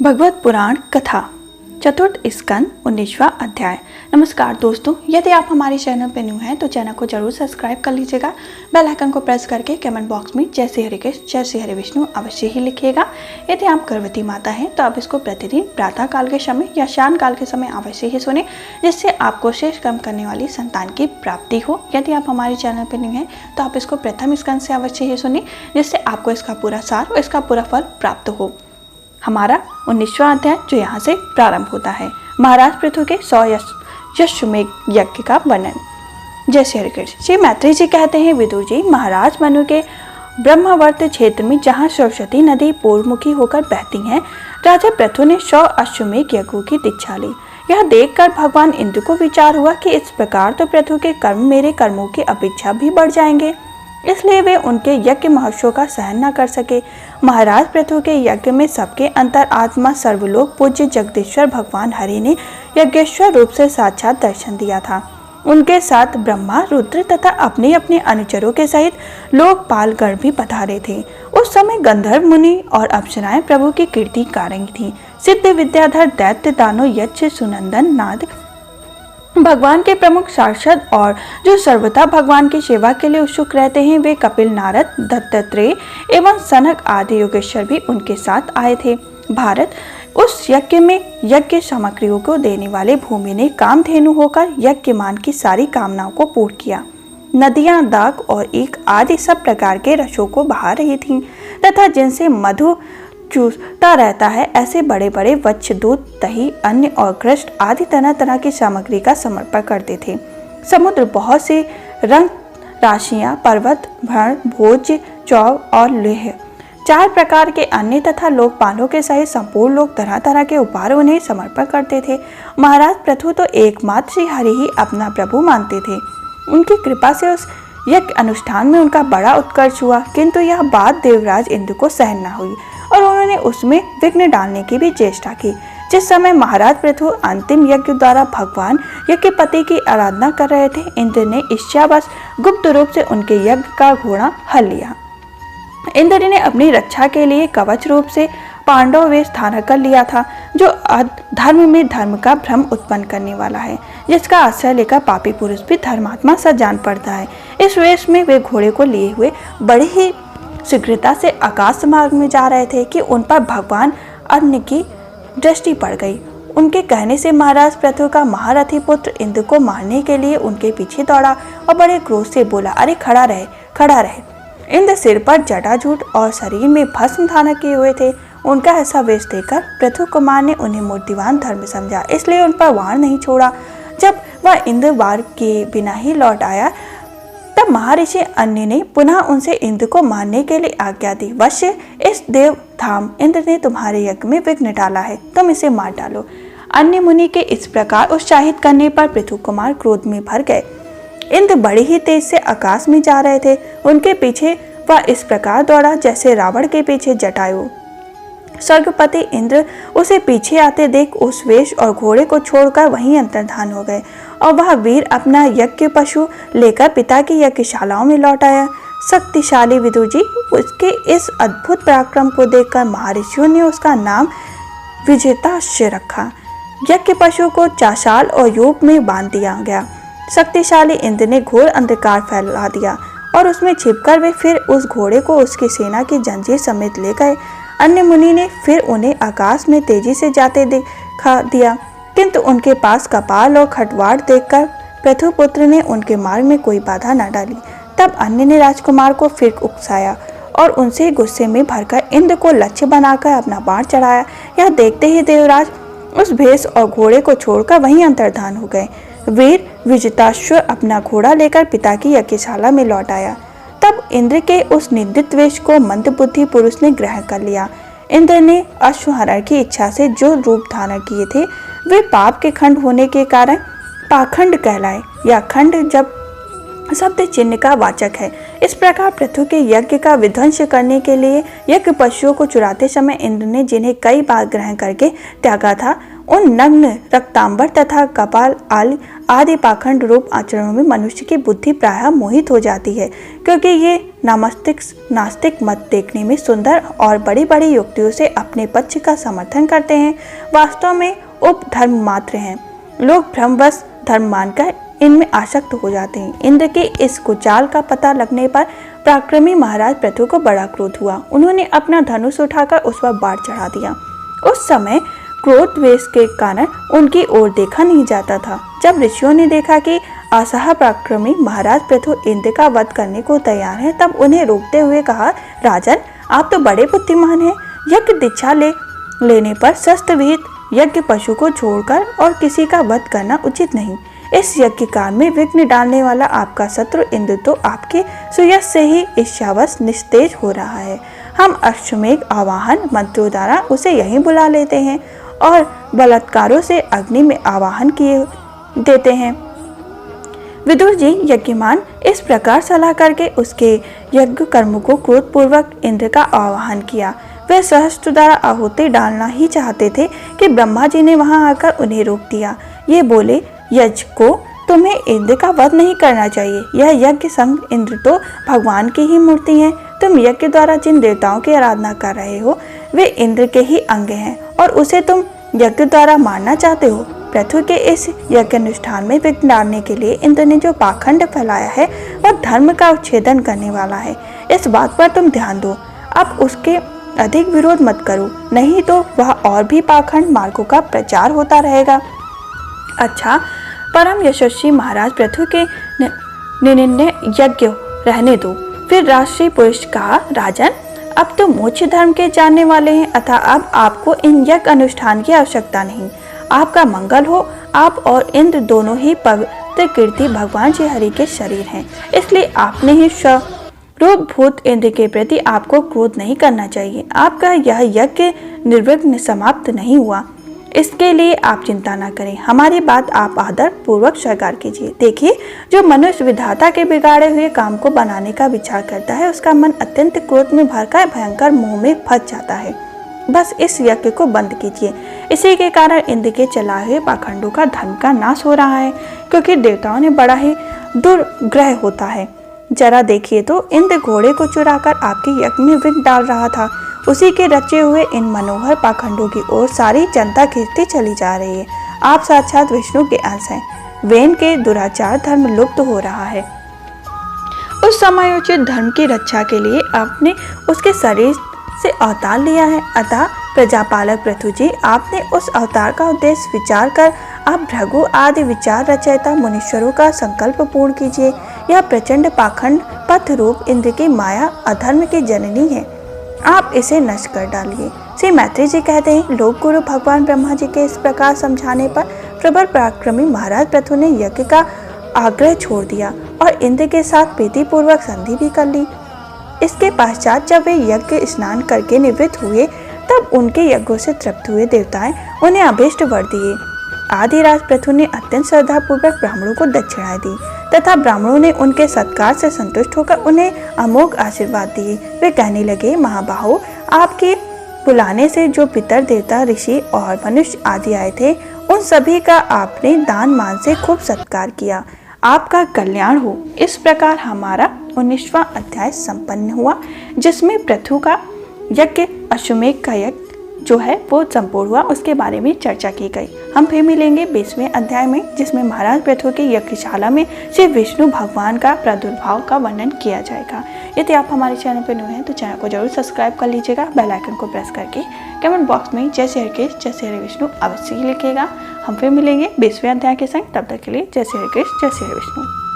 भगवत पुराण कथा चतुर्थ स्कंद 19वां अध्याय। नमस्कार दोस्तों, यदि आप हमारे चैनल पर न्यू हैं तो चैनल को जरूर सब्सक्राइब कर लीजिएगा। बेल आइकन को प्रेस करके कमेंट बॉक्स में जय श्री हरि कृष्ण जय श्री हरि विष्णु अवश्य ही लिखिएगा। यदि आप गर्भवती माता हैं तो आप इसको प्रतिदिन प्रातः काल के समय या शाम काल के समय अवश्य ही सुने, जिससे आपको शेष कर्म करने वाली संतान की प्राप्ति हो। यदि आप हमारे चैनल पर न्यू हैं तो आप इसको प्रथम स्कंद से अवश्य ही सुने, जिससे आपको इसका पूरा सार और इसका पूरा फल प्राप्त हो। हमारा 19वां अध्याय जो यहाँ से प्रारंभ होता है। महाराज पृथु के 100 अश्वमेध यज्ञ का वर्णन। जय श्री हरि कृष्ण। श्री मैत्री जी कहते हैं, विदुर जी, महाराज मनु के ब्रह्मवर्त क्षेत्र में जहाँ सरस्वती नदी पूर्वमुखी होकर बहती है, राजा पृथु ने 100 अश्वमेध यज्ञों की दीक्षा ली। यह देखकर भगवान इंद्र को विचार हुआ कि इस प्रकार तो पृथु के कर्म मेरे कर्मों की अपेक्षा भी बढ़ जाएंगे, इसलिए वे उनके यज्ञ महोत्सव का सहन न कर सके। महाराज पृथु के यज्ञ में सबके अंतर आत्मा सर्वलोक पूज्य जगदीश्वर भगवान हरि ने यज्ञेश्वर रूप से साक्षात दर्शन दिया था। उनके साथ ब्रह्मा, रुद्र तथा अपने अपने अनुचरों के सहित लोकपाल गण भी पधारे थे। उस समय गंधर्व मुनि और अप्सराएं प्रभु की कीर्ति गा रही थीं। सिद्ध विद्याधर दैत्य दानो यक्ष सुनंदन नाद भगवान के प्रमुख पार्षद और जो सर्वथा भगवान की सेवा के लिए उत्सुक रहते हैं, वे कपिल, नारद, दत्तात्रेय एवं सनक आदि योगेश्वर भी उनके साथ आए थे। भारत उस यज्ञ में यज्ञ सामग्रियों को देने वाले भूमि ने कामधेनु होकर यज्ञमान की सारी कामनाओं को पूर्ण किया। नदियां, दाग और ईख आदि सब प्रकार के रसों को बहा रही थीं तथा जिनसे मधु चूसता रहता है, ऐसे बड़े बड़े वत्स, दूध, दही, अन्न और कृष्ण आदि तरह तरह की सामग्री का समर्पण करते थे। समुद्र बहुत से रंग राशियां, पर्वत, भ्रण, भोज्य, चौव और लेह, 4 प्रकार के अन्य तथा लोकपालों के सहित संपूर्ण लोग तरह तरह के उपहार उन्हें समर्पण करते थे। महाराज पृथु तो एकमात्र श्री हरि ही अपना प्रभु मानते थे। उनकी कृपा से उस यज्ञ अनुष्ठान में उनका बड़ा उत्कर्ष हुआ, किंतु यह बात देवराज इंद्र को सहन न हुई और उन्होंने उसमें विघ्न डालने की भी चेष्टा की। जिस समय महाराज पृथु अंतिम यज्ञ द्वारा भगवान यज्ञपति की आराधना कर रहे थे, इंद्र ने इच्छावश गुप्त रूप से उनके यज्ञ का घोड़ा हल लिया। इंद्र ने अपनी रक्षा के लिए कवच रूप से पांडव वेश धारण कर लिया था, जो धर्म में धर्म का भ्रम उत्पन्न करने वाला है, जिसका आश्रय लेकर पापी पुरुष भी धर्मात्मा सा जान पड़ता है। इस वेश में वे घोड़े को लिए हुए बड़ी ही शीघ्रता से आकाश मार्ग में जा रहे थे कि उन पर भगवान अन्न की दृष्टि पड़ गई। उनके कहने से महाराज पृथु का महारथी पुत्र इंद्र को मारने के लिए उनके पीछे दौड़ा और बड़े क्रोध से बोला, अरे खड़ा रहे, खड़ा रहे। इंद्र सिर पर जटाजूट और शरीर में भस्म धारण किए हुए थे। उनका ऐसा वेश देखकर पृथु कुमार ने उन्हें मूर्तिवान धर्म समझा, इसलिए उन पर वार नहीं छोड़ा। जब वह इंद्र वार के बिना ही लौट आया, तब महर्षि अन्य ने पुनः उनसे इंद्र को मारने के लिए आज्ञा दी। वश्य, इस देव धाम इंद्र ने तुम्हारे यज्ञ में विघ्न डाला है, तुम इसे मार डालो। अन्य मुनि के इस प्रकार उत्साहित करने पर पृथु कुमार क्रोध में भर गए। इंद्र बड़े ही तेज से आकाश में जा रहे थे। उनके पीछे वह इस प्रकार दौड़ा जैसे रावण के पीछे जटायु। स्वर्गपति इंद्र उसे पीछे आते देख उस वेश और घोड़े को छोड़कर वहीं अंतर्धान हो गए और वह वीर अपना यज्ञ पशु लेकर पिता की यज्ञशालाओं में लौट आया। शक्तिशाली विदुर जी, उसके इस अद्भुत पराक्रम को देखकर महर्षियों ने उसका नाम विजेताश्व रखा। यज्ञ पशु को चाशाल और यूप में बांध दिया गया। शक्तिशाली इंद्र ने घोर अंधकार फैला दिया और उसमें छिपकर वे फिर उस घोड़े को उसकी सेना की जंजीर समेत ले गए। अन्य मुनि ने फिर उन्हें आकाश में तेजी से जाते दिखा दिया, किंतु उनके पास कपाल और खटवाड़ देखकर पृथुपुत्र ने उनके मार्ग में कोई बाधा न डाली। तब अन्य ने राजकुमार को फिर उकसाया और उनसे गुस्से में भरकर इंद्र को लक्ष्य बनाकर अपना बाण चढ़ाया। यह देखते ही देवराज उस भेष और घोड़े को छोड़कर वहीं अंतर्धान हो गए। वीर विजिताश्व अपना घोड़ा लेकर पिता की यज्ञशाला में लौट आया। तब इंद्र के उस निंदित वेश को मंदबुद्धि पुरुष ने ग्रहण कर लिया। इंद्र ने अश्वहरण की इच्छा से जो रूप धारण किए थे, वे पाप के खंड होने के कारण पाखंड कहलाए। यह खंड जब शब्द चिन्ह का वाचक है। इस प्रकार पृथु के यज्ञ का विध्वंस करने के लिए यज्ञ पशुओं को चुराते समय इंद्र ने जिन्हें कई बार ग्रहण करके त्यागा था, उन नग्न, रक्तांबर तथा कपाल आदि पाखंड रूप आचरणों में मनुष्य की बुद्धि प्रायः मोहित हो जाती है, क्योंकि ये नास्तिक मत देखने में सुंदर और बड़ी बड़ी युक्तियों से अपने पक्ष का समर्थन करते हैं, वास्तव में उपधर्म मात्र हैं। लोग भ्रमवश धर्म मानकर इनमें आसक्त हो जाते हैं। इंद्र के इस कुचाल का पता लगने पर पराक्रमी महाराज पृथु को बड़ा क्रोध हुआ। उन्होंने अपना धनुष उठाकर उस पर बाढ़ चढ़ा दिया। उस समय क्रोध द्वेष के कारण उनकी ओर देखा नहीं जाता था। जब ऋषियों ने देखा कि असह पराक्रमी महाराज पृथु इंद्र का वध करने को तैयार हैं, तब उन्हें रोकते हुए कहा, राजन, आप तो बड़े बुद्धिमान हैं। यज्ञ दीक्षा लेने पर शस्त्र विहित यज्ञ पशु को छोड़कर और किसी का वध करना उचित नहीं। इस यज्ञ काल में विघ्न डालने वाला आपका शत्रु इंद्र तो आपके सुयश से ही ईर्ष्यावश निस्तेज हो रहा है। हम अश्वमेघ आवाहन मंत्रों द्वारा उसे यहीं बुला लेते हैं और बलात्कारों से अग्नि में आवाहन किए देते हैं। विदुर जी यज्ञमान इस प्रकार सलाह करके उसके यज्ञ कर्म को क्रोधपूर्वक इंद्र का आवाहन किया। वे सहस्त्र द्वारा आहुति डालना ही चाहते थे कि ब्रह्मा जी ने वहां आकर उन्हें रोक दिया। ये बोले, यज्ञ को तुम्हें इंद्र का वध नहीं करना चाहिए। यह यज्ञ संग इंद्र तो भगवान की ही मूर्ति है। तुम यज्ञ द्वारा जिन देवताओं की आराधना कर रहे हो वे इंद्र के ही अंग हैं और उसे तुम यज्ञ द्वारा मारना चाहते हो। पृथु के इस यज्ञ अनुष्ठान में विघ्न डालने के लिए इंद्र ने जो पाखंड फैलाया है वह धर्म का उच्छेदन करने वाला है। इस बात पर तुम ध्यान दो। अब उसके अधिक विरोध मत करो, नहीं तो वह और भी पाखंड मार्गों का प्रचार होता रहेगा। अच्छा, परम यशस्वी महाराज पृथु के निर्णय यज्ञ रहने दो। फिर राष्ट्रीय पुरुष कहा, राजन, अब तो मोक्ष धर्म के जानने वाले हैं, अतः अब आपको इन यज्ञ अनुष्ठान की आवश्यकता नहीं। आपका मंगल हो। आप और इंद्र दोनों ही पवित्र कीर्ति भगवान श्री हरि के शरीर हैं, इसलिए आपने ही स्वरूपभूत इंद्र के प्रति आपको क्रोध नहीं करना चाहिए। आपका यह यज्ञ निर्विघ्न समाप्त नहीं हुआ, इसके लिए आप चिंता न करें। हमारी बात आप आदर पूर्वक स्वीकार कीजिए। देखिए, जो मनुष्य विधाता के बिगाड़े हुए काम को बनाने का विचार करता है उसका मन अत्यंत क्रोध में भरकर भयंकर मोह में फंस जाता है। बस इस यज्ञ को बंद कीजिए। इसी के कारण इंद्र के चलाए हुए पाखंडों का धर्म का नाश हो रहा है, क्योंकि देवताओं ने बड़ा ही दुर्ग्रह होता है। जरा देखिए तो, इंद्र घोड़े को चुराकर आपके यज्ञ में विघ्न डाल रहा था। उसी के रचे हुए इन मनोहर पाखंडों की ओर सारी जनता खींचती चली जा रही है। आप साक्षात विष्णु के अंश हैं। वेन के दुराचार धर्म लुप्त हो रहा है। उस समयोचित धर्म की रक्षा के लिए आपने उसके शरीर से अवतार लिया है। अतः प्रजापालक पृथु जी, आपने उस अवतार का उद्देश्य विचार कर आप भृगु आदि विचार रचयिता मुनीश्वरों का संकल्प पूर्ण कीजिए। यह प्रचंड पाखंड पथ रूप इंद्र की माया अधर्म की जननी है, आप इसे नष्ट कर डालिए। श्री मैत्री जी कहते हैं, लोक गुरु भगवान ब्रह्मा जी के इस प्रकार समझाने पर प्रबल पराक्रमी महाराज पृथु ने यज्ञ का आग्रह छोड़ दिया और इंद्र के साथ प्रीति पूर्वक संधि भी कर ली। इसके पश्चात जब वे यज्ञ स्नान करके निवृत्त हुए तब उनके यज्ञों से तृप्त हुए देवताएं उन्हें अभीष्ट वर दिए। आदिराज पृथु ने अत्यंत श्रद्धा पूर्वक ब्राह्मणों को दक्षिणाएं दी तथा ब्राह्मणों ने उनके सत्कार से संतुष्ट होकर उन्हें अमोघ आशीर्वाद दिए। वे कहने लगे, महाबाहो, आपके बुलाने से जो पितर देवता ऋषि और मनुष्य आदि आए थे उन सभी का आपने दान मान से खूब सत्कार किया। आपका कल्याण हो। इस प्रकार हमारा 19वां अध्याय संपन्न हुआ, जिसमें पृथु का यज्ञ अश्वमेघ का यज्ञ जो है वो संपूर्ण हुआ, उसके बारे में चर्चा की गई। हम फिर मिलेंगे 20वें अध्याय में, जिसमें महाराज पृथु की यज्ञशाला में श्री विष्णु भगवान का प्रादुर्भाव का वर्णन किया जाएगा। यदि आप हमारे चैनल पर नए हैं तो चैनल को जरूर सब्सक्राइब कर लीजिएगा। बेल आइकन को प्रेस करके कमेंट बॉक्स में जय श्री हरिकृष्ण जय श्री हरि विष्णु अवश्य ही लिखिएगा। हम फिर मिलेंगे 20वें अध्याय के संग। तब तक के लिए जय श्री हरिकृष्ण जय श्री हरि विष्णु।